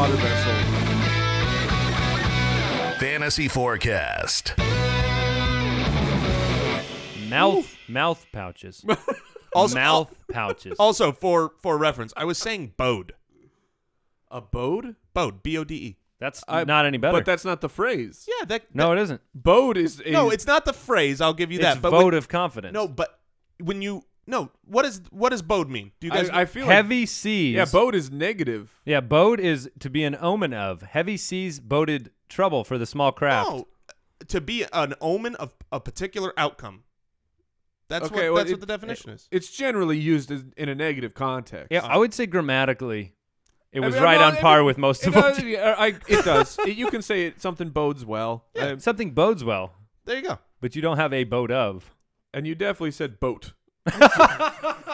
water vessel. Fantasy Forecast. Mouth pouches. Mouth pouches. Also, for reference, I was saying bode. A bode? Bode, B-O-D-E. That's not any better. But that's not the phrase. Yeah, no, it isn't. Bode is no, it's not the phrase. I'll give you It's that. But vote of confidence. No, but when you what does bode mean? Do you guys? I feel heavy seas. Yeah, bode is negative. Yeah, bode is to be an omen of. Heavy seas boded trouble for the small craft. No, to be an omen of a particular outcome. That's Okay, what well, that's what the definition is. It's generally used in a negative context. Yeah, I would say grammatically, it was mean, right no, on par with most of them. It does. You can say something bodes well. Yeah. Something bodes well, There you go. but you don't have a boat of. And you definitely said boat.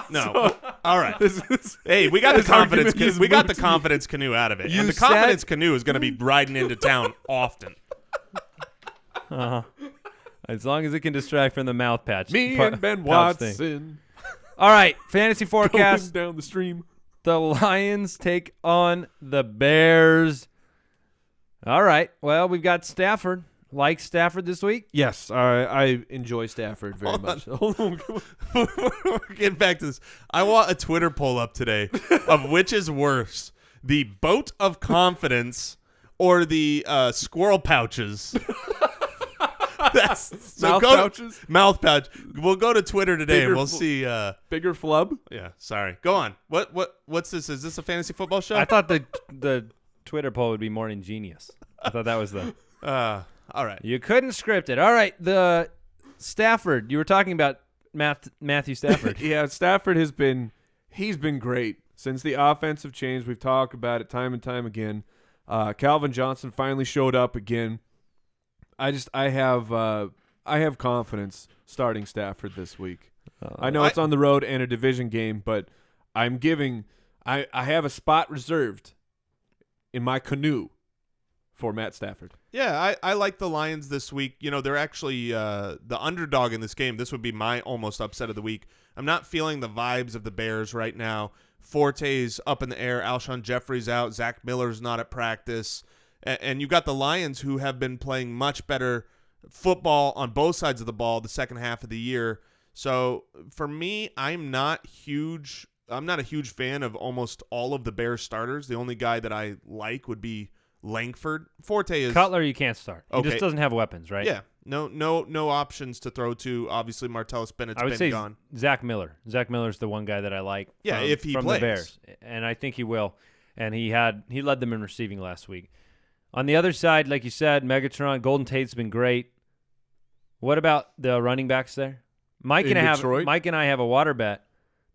No. All right. Hey, we got the this confidence. argument is We got the moot. confidence canoe out of it, You and the said- confidence canoe is going to be riding into town often. As long as it can distract from the mouth patch. Me pa- and Ben pouch thing. Watson All right, fantasy going forecast. down the stream. The Lions take on the Bears. All right. Well, we've got Stafford. Like Stafford this week? Yes, I enjoy Stafford very much. Getting back to this, I want a Twitter poll up today of which is worse, the boat of confidence or the squirrel pouches. Mouth pouches? Mouth pouch. We'll go to Twitter today and Bigger we'll see. Bigger flub? Yeah, sorry. Go on. What's this? Is this a fantasy football show? I thought the Twitter poll would be more ingenious. I thought that was the. All right. You couldn't script it. All right, the Stafford. You were talking about Matthew Stafford. Yeah, Stafford he's been great since the offensive change. We've talked about it time and time again. Calvin Johnson finally showed up again. I have confidence starting Stafford this week. I know it's on the road and a division game, but I have a spot reserved in my canoe for Matt Stafford. Yeah, I like the Lions this week. You know, they're actually the underdog in this game. This would be my almost upset of the week. I'm not feeling the vibes of the Bears right now. Forte's up in the air. Alshon Jeffrey's out. Zach Miller's not at practice. And you've got the Lions who have been playing much better football on both sides of the ball the second half of the year. So for me, I'm not a huge fan of almost all of the Bears starters. The only guy that I like would be Langford. Forte is Cutler, you can't start. He Okay. just doesn't have weapons, right? Yeah. No options to throw to. Obviously, Martellus Bennett's I would been say gone. Zach Miller. Zach Miller's the one guy that I like. Yeah, from, if he from plays. the Bears, and I think he will. And he led them in receiving last week. On the other side, like you said, Megatron, Golden Tate's been great. What about the running backs there? Mike and I have a water bet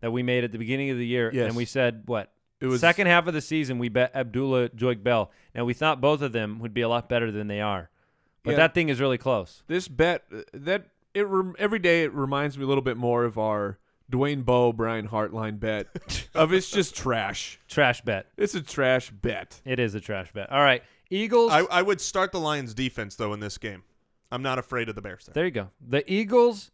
that we made at the beginning of the year, Yes. and we said what? It was Second half of the season, we bet Abdullah Joik Bell. Now, we thought both of them would be a lot better than they are. But that thing is really close. This bet every day it reminds me a little bit more of our Dwayne Bowe Brian Hartline bet of it's just trash. Trash bet. It's a trash bet. It is a trash bet. All right. Eagles. I would start the Lions defense, though, in this game. I'm not afraid of the Bears. There you go. The Eagles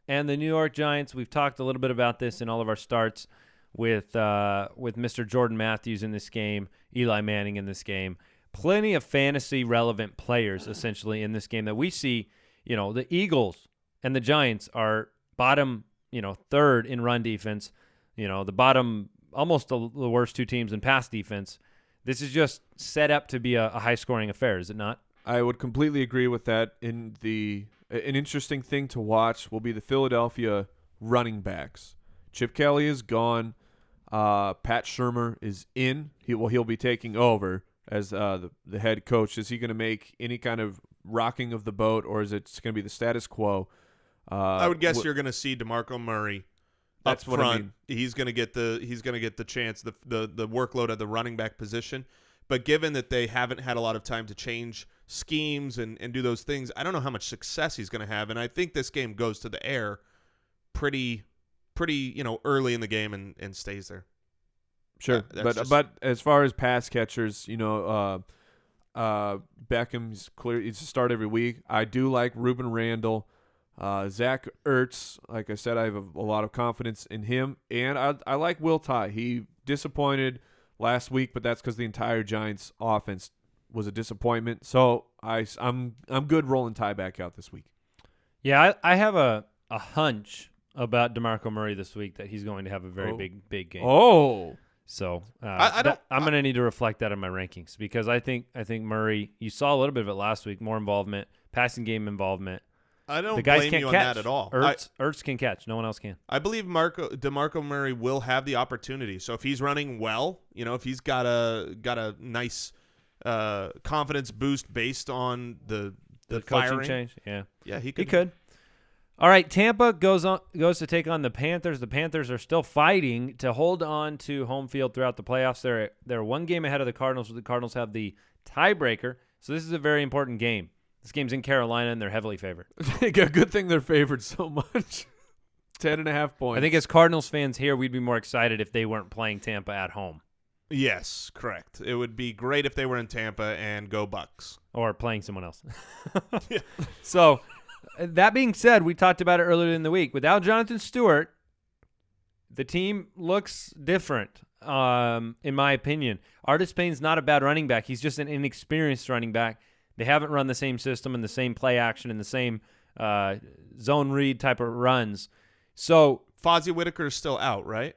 and the New York Giants. We've talked a little bit about this in all of our starts with Mr. Jordan Matthews in this game, Eli Manning in this game. Plenty of fantasy relevant players essentially in this game that we see. You know, the Eagles and the Giants are bottom, third in run defense. The bottom, almost the worst two teams in pass defense. This is just set up to be a high-scoring affair, is it not? I would completely agree with that. An interesting thing to watch will be the Philadelphia running backs. Chip Kelly is gone. Pat Shurmur is in. He'll be taking over as the head coach. Is he going to make any kind of rocking of the boat, or is it going to be the status quo? I would guess you're going to see DeMarco Murray. That's up what front. I mean. He's going to get the chance, the workload at the running back position. But given that they haven't had a lot of time to change schemes and do those things, I don't know how much success he's going to have. And I think this game goes to the air pretty early in the game and stays there. Sure, but as far as pass catchers, Beckham's clear. He's a start every week. I do like Rueben Randle. Zach Ertz, like I said, I have a lot of confidence in him. And I like Will Tye. He disappointed last week, but that's because the entire Giants offense was a disappointment. So I'm good rolling Ty back out this week. Yeah, I have a hunch about DeMarco Murray this week that he's going to have a very big game. Oh. So I'm going to need to reflect that in my rankings because I think Murray, you saw a little bit of it last week, more involvement, passing game involvement. I don't the guys blame can't you on catch. that at all. Ertz can catch. No one else can. I believe DeMarco Murray will have the opportunity. So if he's running well, if he's got a nice confidence boost based on the coaching firing change, yeah, he He could. All right, Tampa goes to take on the Panthers. The Panthers are still fighting to hold on to home field throughout the playoffs. They're one game ahead of the Cardinals. The Cardinals have the tiebreaker, so this is a very important game. This game's in Carolina, and they're heavily favored. Good thing they're favored so much. 10.5 points. I think as Cardinals fans here, we'd be more excited if they weren't playing Tampa at home. Yes, correct. It would be great if they were in Tampa and go Bucks. Or playing someone else. Yeah. So, that being said, we talked about it earlier in the week. Without Jonathan Stewart, the team looks different, in my opinion. Artis Payne's not a bad running back. He's just an inexperienced running back. They haven't run the same system and the same play action and the same zone read type of runs. So Fozzy Whitaker is still out, right?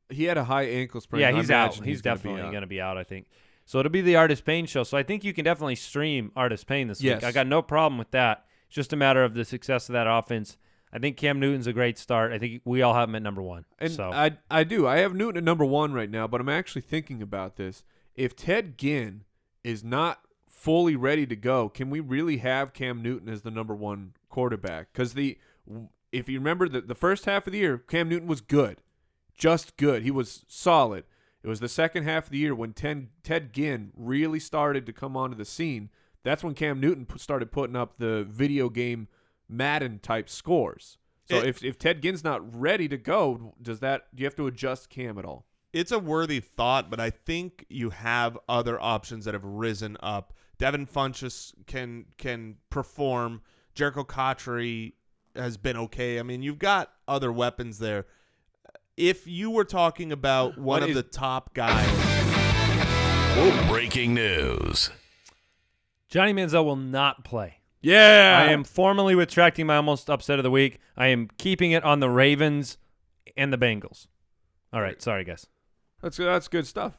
He had a high ankle sprain. Yeah, he's out. He's He's definitely going to be out, I think. So it'll be the Artis Payne show. So I think you can definitely stream Artis Payne this week. I got no problem with that. It's just a matter of the success of that offense. I think Cam Newton's a great start. I think we all have him at number one. And so. I do. I have Newton at number one right now, but I'm actually thinking about this. If Ted Ginn is not fully ready to go, can we really have Cam Newton as the number one quarterback? Because if you remember the first half of the year, Cam Newton was good, just good. He was solid. It was the second half of the year when Ted Ginn really started to come onto the scene. That's when Cam Newton started putting up the video game Madden type scores. So if Ted Ginn's not ready to go, do you have to adjust Cam at all? It's a worthy thought, but I think you have other options that have risen up. Devin Funchess can perform. Jericho Cotchery has been okay. I mean, you've got other weapons there. If you were talking about one of the top guys. Breaking news. Johnny Manziel will not play. Yeah. I am formally retracting my almost upset of the week. I am keeping it on the Ravens and the Bengals. All right. Sorry, guys. That's good stuff.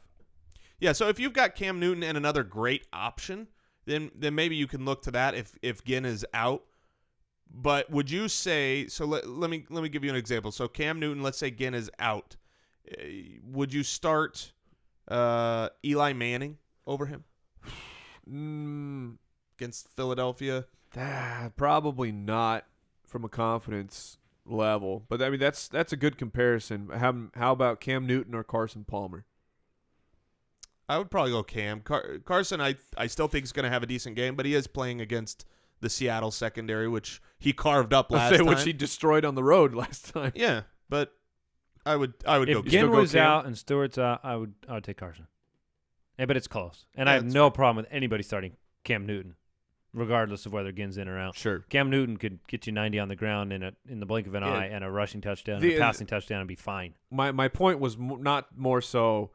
Yeah, so if you've got Cam Newton and another great option, then maybe you can look to that if Ginn is out. But would you say, so let me give you an example. So Cam Newton, let's say Ginn is out. Would you start Eli Manning over him against Philadelphia? Probably not from a confidence level. But I mean that's a good comparison. How about Cam Newton or Carson Palmer? I would probably go Cam. Carson, I still think is going to have a decent game, but he is playing against the Seattle secondary, which he carved up last time. Which he destroyed on the road last time. Yeah, but I would go. If Ginn was out and Stewart's out, I would take Carson. Yeah, but it's close, and I have no problem with anybody starting Cam Newton, regardless of whether Ginn's in or out. Sure, Cam Newton could get you 90 on the ground in the blink of an eye, and a rushing touchdown, and a passing touchdown, and be fine. My point was not more so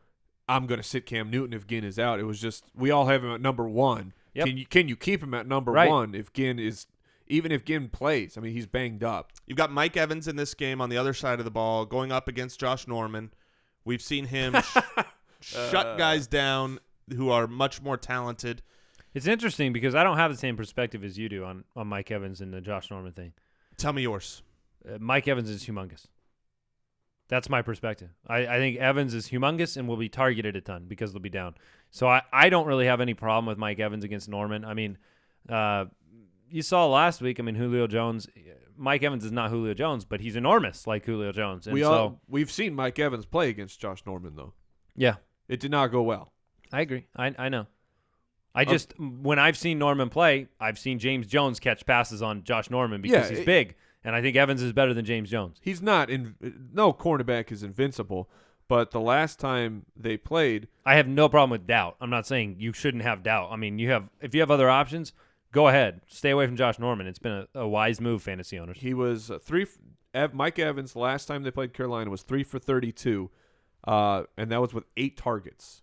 I'm going to sit Cam Newton if Ginn is out. It was just we all have him at number one. Yep. Can you keep him at number one if Ginn is – even if Ginn plays? I mean, he's banged up. You've got Mike Evans in this game on the other side of the ball going up against Josh Norman. We've seen him shut guys down who are much more talented. It's interesting because I don't have the same perspective as you do on Mike Evans and the Josh Norman thing. Tell me yours. Mike Evans is humongous. That's my perspective. I think Evans is humongous and will be targeted a ton because they'll be down. So I don't really have any problem with Mike Evans against Norman. I mean, you saw last week, I mean, Julio Jones, Mike Evans is not Julio Jones, but he's enormous like Julio Jones. And we've seen Mike Evans play against Josh Norman, though. Yeah. It did not go well. I agree. I know. When I've seen Norman play, I've seen James Jones catch passes on Josh Norman because he's big. And I think Evans is better than James Jones. He's not. No cornerback is invincible. But the last time they played, I have no problem with doubt. I'm not saying you shouldn't have doubt. I mean, if you have other options, go ahead. Stay away from Josh Norman. It's been a wise move, fantasy owners. He was Mike Evans, last time they played Carolina, was 3 for 32. and that was with 8 targets.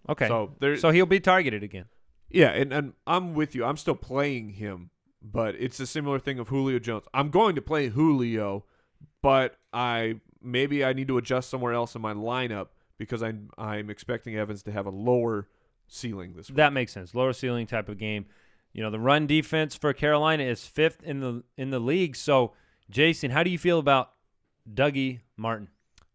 Okay. So So he'll be targeted again. Yeah, and I'm with you. I'm still playing him, but it's a similar thing of Julio Jones. I'm going to play Julio, but maybe I need to adjust somewhere else in my lineup because I'm expecting Evans to have a lower ceiling this week. That makes sense. Lower ceiling type of game. You know, the run defense for Carolina is 5th in the league. So, Jason, how do you feel about Dougie Martin?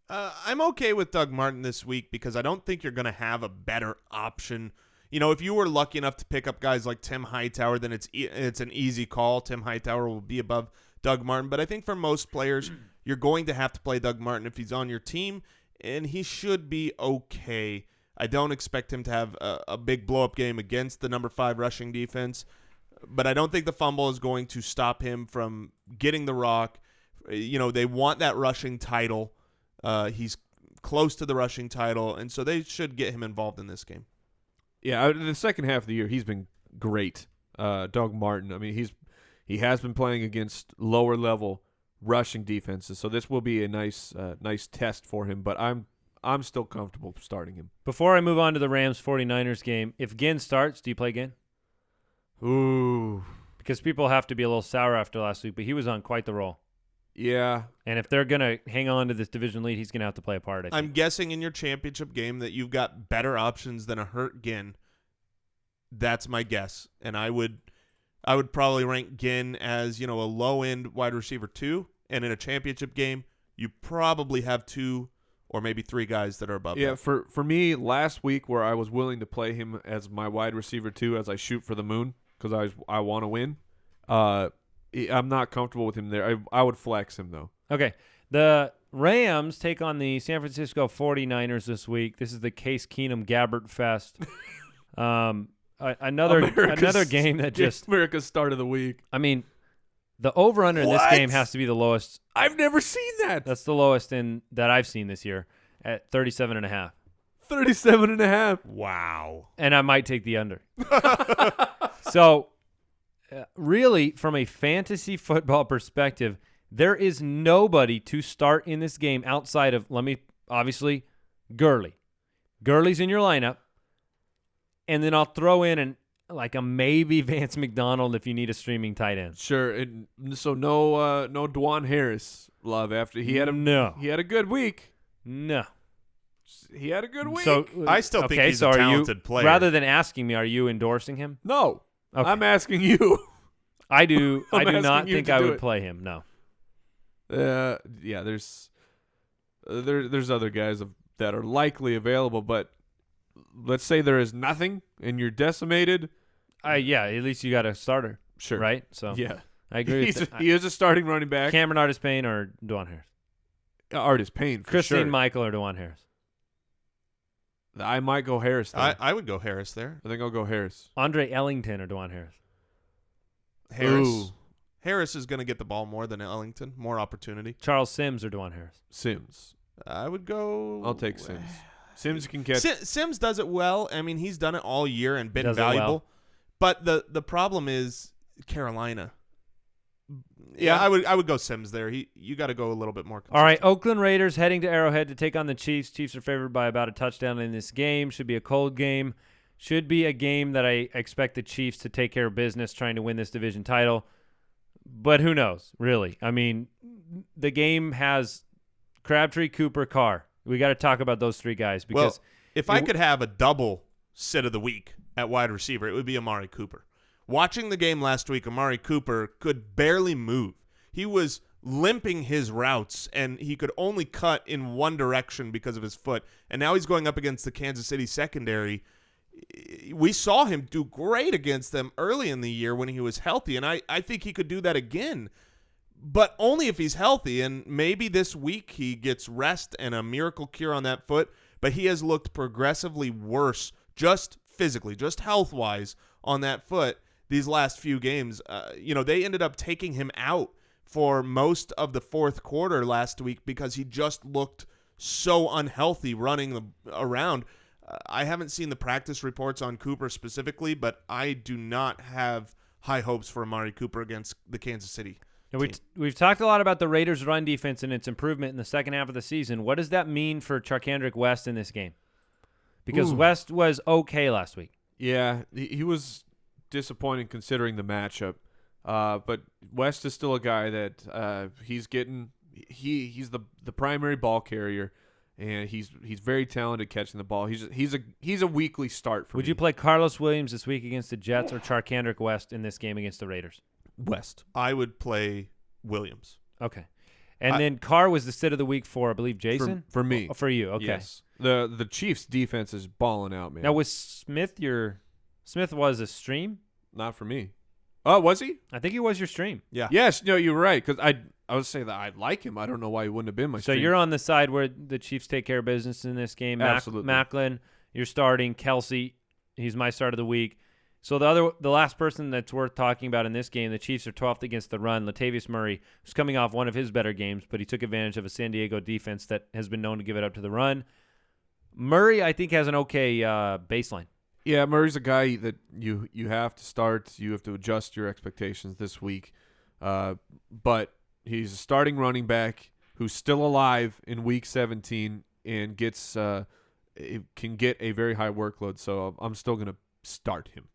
I'm okay with Doug Martin this week because I don't think you're going to have a better option. You know, if you were lucky enough to pick up guys like Tim Hightower, then it's an easy call. Tim Hightower will be above Doug Martin. But I think for most players, you're going to have to play Doug Martin if he's on your team, and he should be okay. I don't expect him to have a big blow-up game against the number 5 rushing defense, but I don't think the fumble is going to stop him from getting the rock. You know, they want that rushing title. He's close to the rushing title, and so they should get him involved in this game. Yeah, the second half of the year, he's been great. Doug Martin, I mean, he has been playing against lower-level rushing defenses, so this will be a nice test for him, but I'm still comfortable starting him. Before I move on to the Rams 49ers game, if Ginn starts, do you play Ginn? Ooh. Because people have to be a little sour after last week, but he was on quite the roll. Yeah. And if they're going to hang on to this division lead, he's going to have to play a part, I think. I'm guessing in your championship game that you've got better options than a hurt Ginn. That's my guess. And I would probably rank Ginn as, you know, a low-end wide receiver 2. And in a championship game, you probably have 2 or maybe 3 guys that are above Yeah, that. for me, last week where I was willing to play him as my wide receiver 2 as I shoot for the moon because I want to win, I'm not comfortable with him there. I would flex him, though. Okay. The Rams take on the San Francisco 49ers this week. This is the Case Keenum Gabbert Fest. Another game that just America's start of the week. I mean, the over-under in this game has to be the lowest. I've never seen that. That's the lowest that I've seen this year at 37.5. 37.5. Wow. And I might take the under. So, really, from a fantasy football perspective, there is nobody to start in this game outside of, obviously, Gurley. Gurley's in your lineup. And then I'll throw in a maybe Vance McDonald if you need a streaming tight end. Sure. And so no Dwan Harris love after he had a good week. No. He had a good week. So I still think he's a talented player. Rather than asking me, are you endorsing him? No. Okay. I'm asking you. I do not think I would it. play him. No. Yeah, there's other guys that are likely available, but let's say there is nothing and you're decimated. Yeah, at least you got a starter. Sure. Right? So yeah. I agree with that. He is a starting running back. Cameron Artis-Payne or DeJuan Harris? Artis-Payne, for Christine sure. Michael or DeJuan Harris? I might go Harris there. I would go Harris there. I think I'll go Harris. Andre Ellington or DeJuan Harris? Harris. Ooh. Harris is going to get the ball more than Ellington. More opportunity. Charles Sims or DeJuan Harris? Sims. I would go. I'll take Sims. Sims can catch. Sims does it well. I mean, he's done it all year and been Does it valuable. well. But the problem is Carolina. Yeah. I would go Sims there. You got to go a little bit more consistent. All right, Oakland Raiders heading to Arrowhead to take on the Chiefs. Chiefs are favored by about a touchdown in this game. Should be a cold game. Should be a game that I expect the Chiefs to take care of business trying to win this division title. But who knows, really? I mean, the game has Crabtree, Cooper, Carr. We got to talk about those 3 guys because if I could have a double sit of the week at wide receiver, it would be Amari Cooper. Watching the game last week, Amari Cooper could barely move. He was limping his routes, and he could only cut in one direction because of his foot. And now he's going up against the Kansas City secondary. We saw him do great against them early in the year when he was healthy, and I think he could do that again, but only if he's healthy. And maybe this week he gets rest and a miracle cure on that foot, but he has looked progressively worse just physically, just health-wise on that foot these last few games. They ended up taking him out for most of the fourth quarter last week because he just looked so unhealthy running around. I haven't seen the practice reports on Cooper specifically, but I do not have high hopes for Amari Cooper against the Kansas City We've talked a lot about the Raiders' run defense and its improvement in the second half of the season. What does that mean for Charcandrick West in this game? Because West was okay last week. Yeah, he was disappointing considering the matchup. But West is still a guy that he's the primary ball carrier, and he's very talented catching the ball. He's a weekly start for me. Would you play Carlos Williams this week against the Jets or Charcandrick West in this game against the Raiders? West? I would play Williams. Okay. And then Carr was the sit of the week for, I believe, Jason? For me. Oh, for you, okay. Yes. The Chiefs' defense is balling out, man. Now, was Smith was a stream? Not for me. Oh, was he? I think he was your stream. Yeah. Yes, no, you're right. Because I would say that I like him. I don't know why he wouldn't have been my So stream. you're on the side where the Chiefs take care of business in this game. Absolutely. Macklin, you're starting. Kelsey, he's my start of the week. So the last person that's worth talking about in this game, the Chiefs are 12th against the run. Latavius Murray, who's coming off one of his better games, but he took advantage of a San Diego defense that has been known to give it up to the run. Murray, I think, has an okay baseline. Yeah, Murray's a guy that you have to start. You have to adjust your expectations this week. But he's a starting running back who's still alive in Week 17 and can get a very high workload. So I'm still going to start him.